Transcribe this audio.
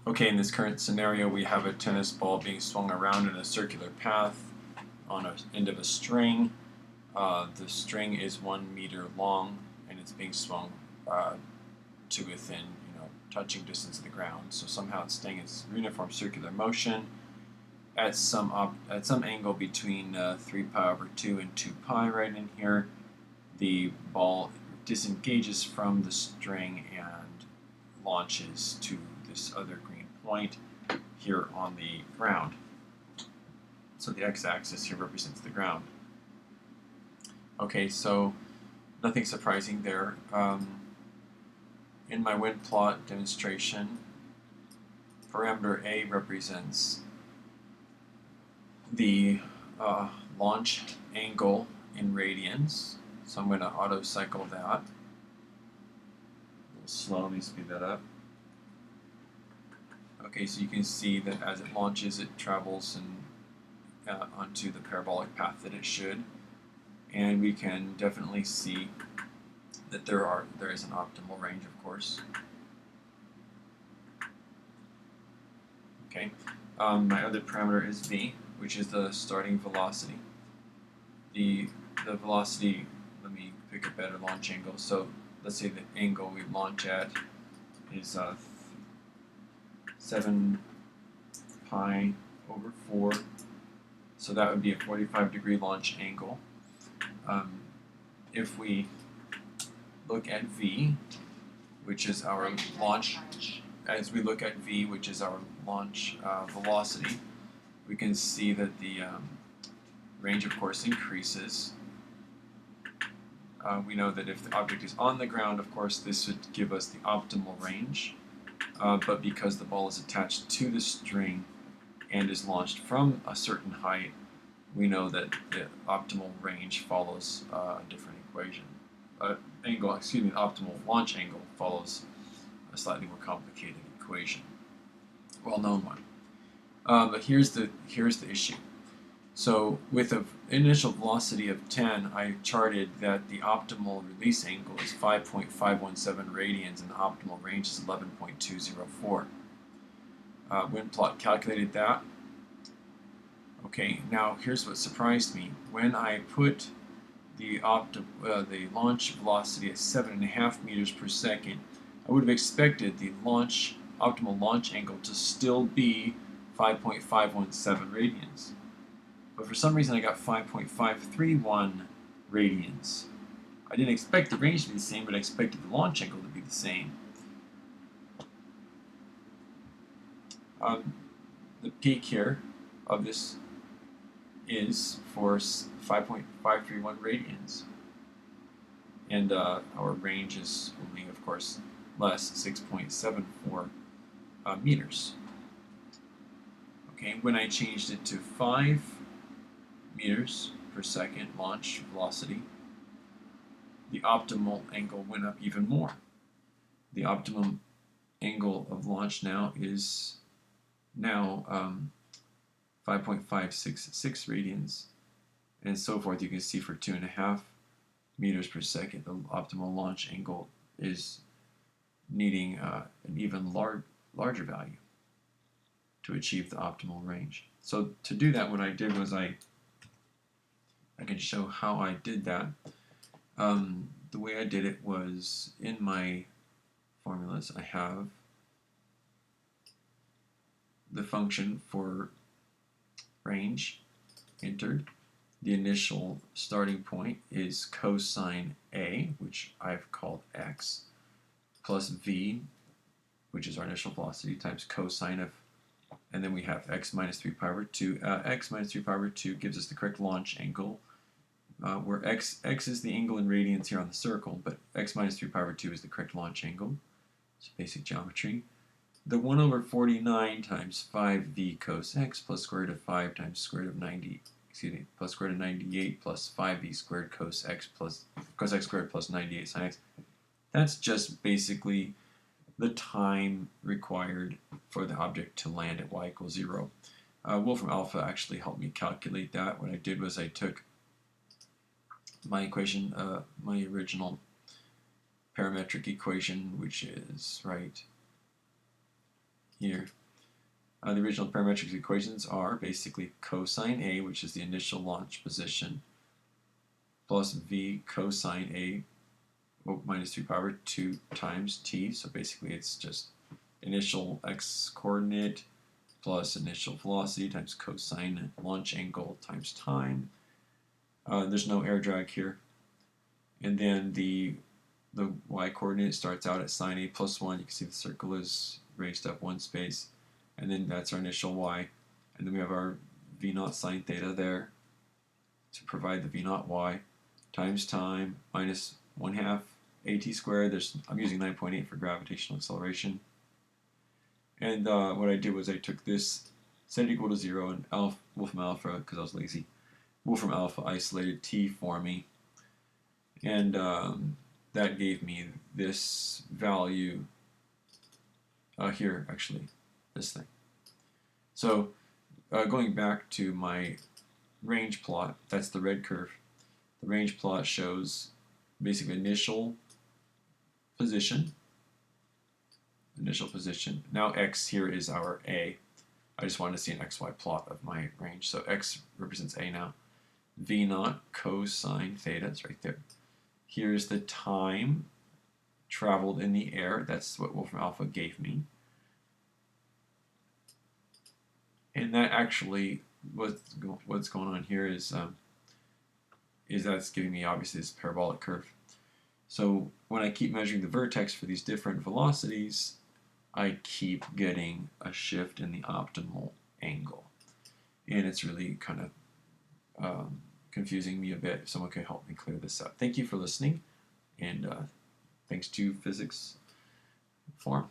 Okay, in this current scenario, we have a tennis ball being swung around in a circular path on an end of a string. The string is 1 meter long, and it's being swung to within, touching distance of the ground. So somehow it's staying in uniform circular motion at some angle between 3 pi over 2 and 2 pi right in here. The ball disengages from the string and launches to this other green point here on the ground. So the x-axis here represents the ground. Okay, so nothing surprising there. In my wind plot demonstration, parameter A represents the launch angle in radians. So I'm going to auto cycle that. A little slow, let me speed that up. Okay, so you can see that as it launches, it travels onto the parabolic path that it should, and we can definitely see that there is an optimal range, of course. Okay, my other parameter is v, which is the starting velocity. The velocity, let me pick a better launch angle. So let's say the angle we launch at is 7 pi over 4. So that would be a 45-degree launch angle. If we look at v, which is our launch, as we look at v, which is our launch velocity, we can see that the range, of course, increases. We know that if the object is on the ground, of course, this would give us the optimal range. But because the ball is attached to the string and is launched from a certain height, we know that the optimal range follows a different equation. The optimal launch angle follows a slightly more complicated equation, well-known one. But here's the issue. So with an initial velocity of 10, I charted that the optimal release angle is 5.517 radians and the optimal range is 11.204. Wind plot calculated that. Okay, now here's what surprised me. When I put the launch velocity at 7.5 meters per second, I would have expected the optimal launch angle to still be 5.517 radians. But for some reason I got 5.531 radians. I didn't expect the range to be the same, but I expected the launch angle to be the same. The peak here of this is for 5.531 radians. And our range is only, of course, less, 6.74 meters. Okay, when I changed it to 5 meters per second launch velocity, the optimal angle went up even more. The optimum angle of launch now is 5.566 radians, and so forth. You can see for 2.5 meters per second, the optimal launch angle is needing an even larger value to achieve the optimal range. So to do that, what I did was I can show how I did that. The way I did it was in my formulas I have the function for range entered. The initial starting point is cosine A, which I've called x, plus v, which is our initial velocity, times cosine of, and then we have x minus 3 pi over 2. X minus 3 pi over 2 gives us the correct launch angle, where x is the angle in radians here on the circle, but x minus 3 pi over 2 is the correct launch angle. It's basic geometry. The 1 over 49 times 5v cos x plus square root of 5 times square root of 90, plus square root of 98 plus 5v squared cos x squared plus 98 sin x. That's just basically the time required for the object to land at y equals 0. Wolfram Alpha actually helped me calculate that. What I did was I took my equation, my original parametric equation, which is, right, here. The original parametric equations are basically cosine A, which is the initial launch position, plus V cosine A minus 3 power 2 times t. So basically it's just initial x coordinate plus initial velocity times cosine launch angle times time. There's no air drag here. And then the y coordinate starts out at sine A plus 1. You can see the circle is raised up one space. And then that's our initial y. And then we have our v naught sine theta there to provide the v naught y times time minus 1/2 at squared. I'm using 9.8 for gravitational acceleration. And what I did was I took this, set it equal to 0, and Wolfram alpha, because I was lazy, Wolfram alpha isolated t for me. And that gave me this value here, actually, this thing. So going back to my range plot, that's the red curve. The range plot shows basically initial position. Now x here is our A. I just wanted to see an xy plot of my range. So x represents A now. V naught cosine theta, it's right there. Here's the time traveled in the air. That's what Wolfram alpha gave me. And that actually, what's going on here is that's giving me obviously this parabolic curve. So when I keep measuring the vertex for these different velocities, I keep getting a shift in the optimal angle. And it's really kind of confusing me a bit. If someone could help me clear this up. Thank you for listening, and thanks to Physics Forum.